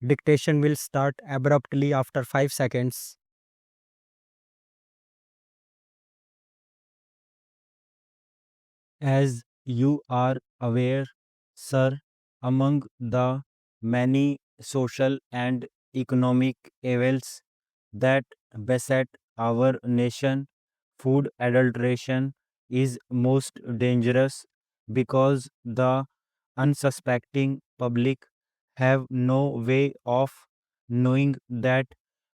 Dictation will start abruptly after 5 seconds. As you are aware, sir, among the many social and economic evils that beset our nation, food adulteration is most dangerous because the unsuspecting public have no way of knowing that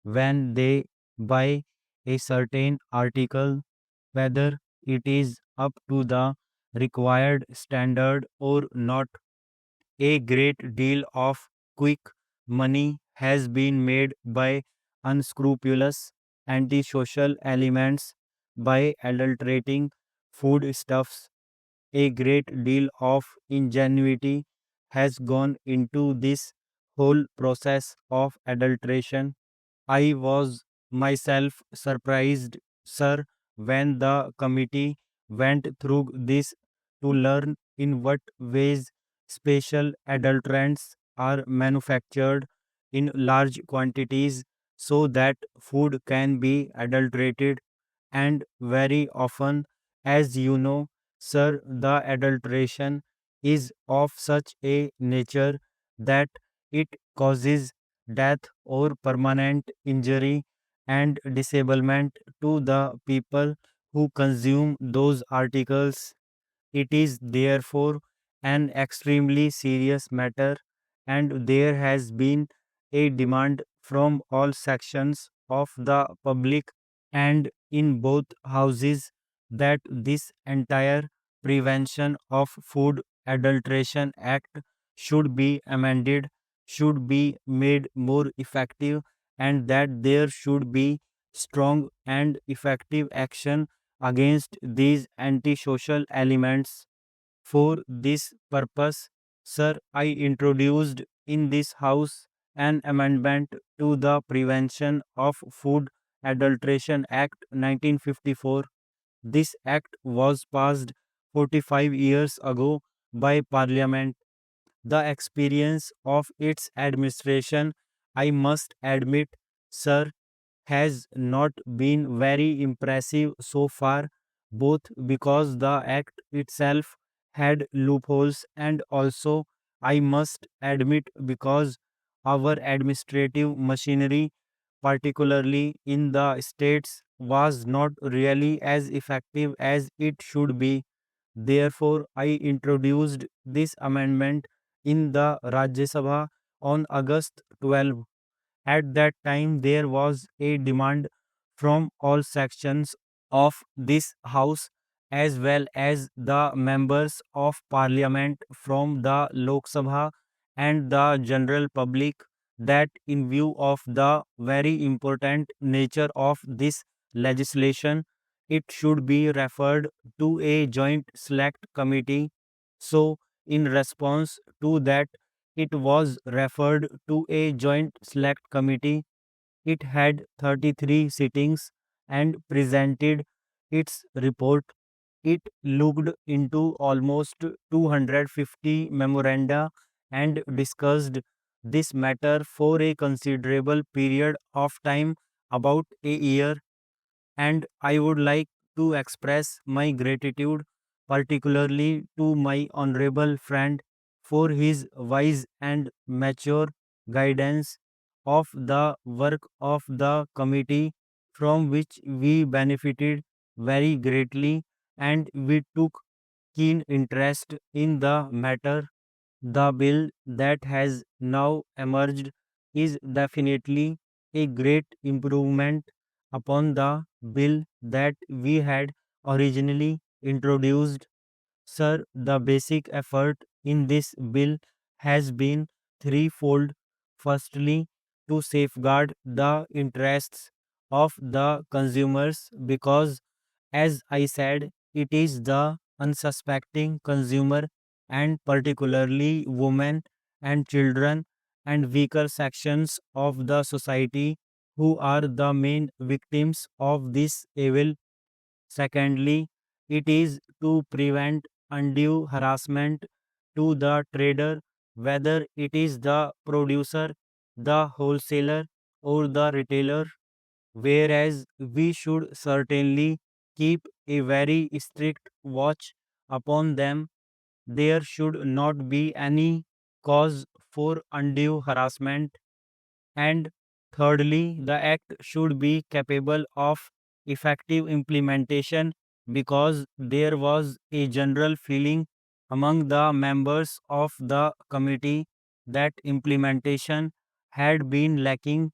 when they buy a certain article, whether it is up to the required standard or not. A great deal of quick money has been made by unscrupulous antisocial elements by adulterating foodstuffs. A great deal of ingenuity has gone into this whole process of adulteration. I was myself surprised, sir, when the committee went through this to learn in what ways special adulterants are manufactured in large quantities so that food can be adulterated. And very often, as you know, sir, the adulteration is of such a nature that it causes death or permanent injury and disablement to the people who consume those articles. It is therefore an extremely serious matter, and there has been a demand from all sections of the public and in both houses that this entire Prevention of Food Adulteration Act should be amended, should be made more effective, and that there should be strong and effective action against these antisocial elements. For this purpose, sir, I introduced in this House an amendment to the Prevention of Food Adulteration Act 1954. This act was passed 45 years ago by Parliament. The experience of its administration, I must admit, sir, has not been very impressive so far, both because the act itself had loopholes and also, I must admit, because our administrative machinery, particularly in the states, was not really as effective as it should be. Therefore, I introduced this amendment in the Rajya Sabha on August 12. At that time, there was a demand from all sections of this House as well as the members of Parliament from the Lok Sabha and the general public that, in view of the very important nature of this legislation, it should be referred to a joint select committee. So, in response to that, it was referred to a joint select committee. It had 33 sittings and presented its report. It looked into almost 250 memoranda and discussed this matter for a considerable period of time, about a year. And I would like to express my gratitude, particularly to my honorable friend, for his wise and mature guidance of the work of the committee, from which we benefited very greatly and we took keen interest in the matter. The bill that has now emerged is definitely a great improvement upon the bill that we had originally introduced. Sir, the basic effort in this bill has been threefold. Firstly, to safeguard the interests of the consumers because, as I said, it is the unsuspecting consumer and particularly women and children and weaker sections of the society who are the main victims of this evil. Secondly, it is to prevent undue harassment to the trader, whether it is the producer the wholesaler or the retailer, whereas we should certainly keep a very strict watch upon them. There should not be any cause for undue harassment. And thirdly, the act should be capable of effective implementation because there was a general feeling among the members of the committee that implementation had been lacking.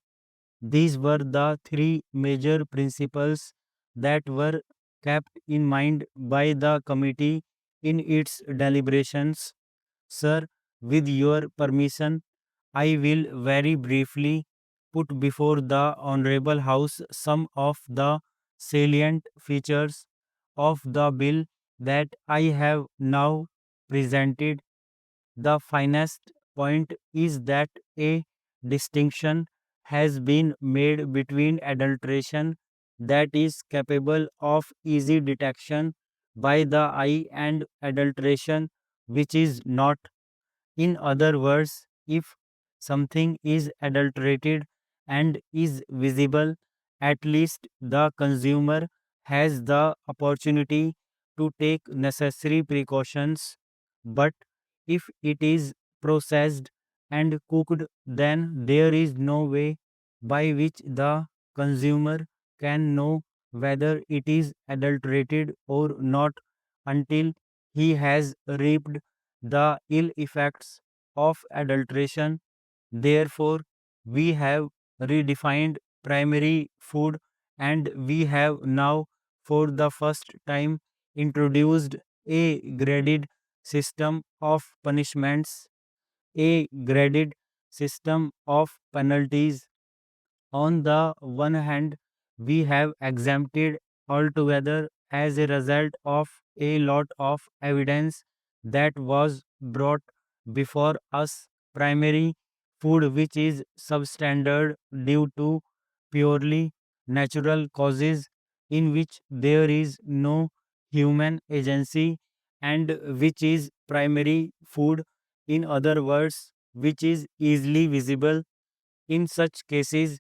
These were the three major principles that were kept in mind by the committee in its deliberations. Sir, with your permission, I will very briefly put before the Honorable House some of the salient features of the bill that I have now presented. The finest point is that a distinction has been made between adulteration that is capable of easy detection by the eye and adulteration which is not. In other words, if something is adulterated and is visible, at least the consumer has the opportunity to take necessary precautions. But if it is processed and cooked, then there is no way by which the consumer can know whether it is adulterated or not until he has reaped the ill effects of adulteration. Therefore, we have redefined primary food and we have now, for the first time, introduced a graded system of punishments, a graded system of penalties. On the one hand, we have exempted altogether as a result of a lot of evidence that was brought before us primary food which is substandard due to purely natural causes in which there is no human agency and which is primary food, in other words which is easily visible. In such cases,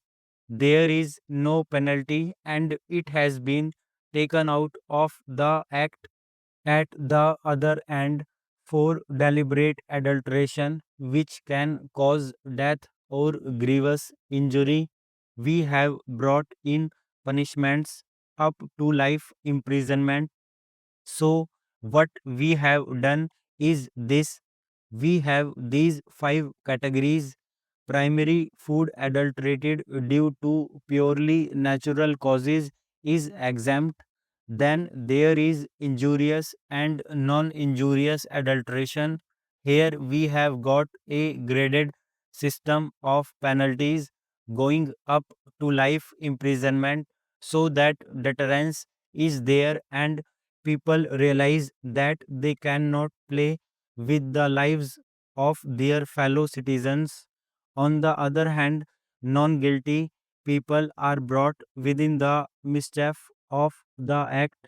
there is no penalty and it has been taken out of the act. At the other end, for deliberate adulteration, which can cause death or grievous injury, we have brought in punishments up to life imprisonment. So, what we have done is this: we have these five categories. Primary food adulterated due to purely natural causes is exempt. Then there is injurious and non injurious adulteration. Here we have got a graded system of penalties going up to life imprisonment so that deterrence is there and people realize that they cannot play with the lives of their fellow citizens. On the other hand, non guilty people are brought within the mischief of the act.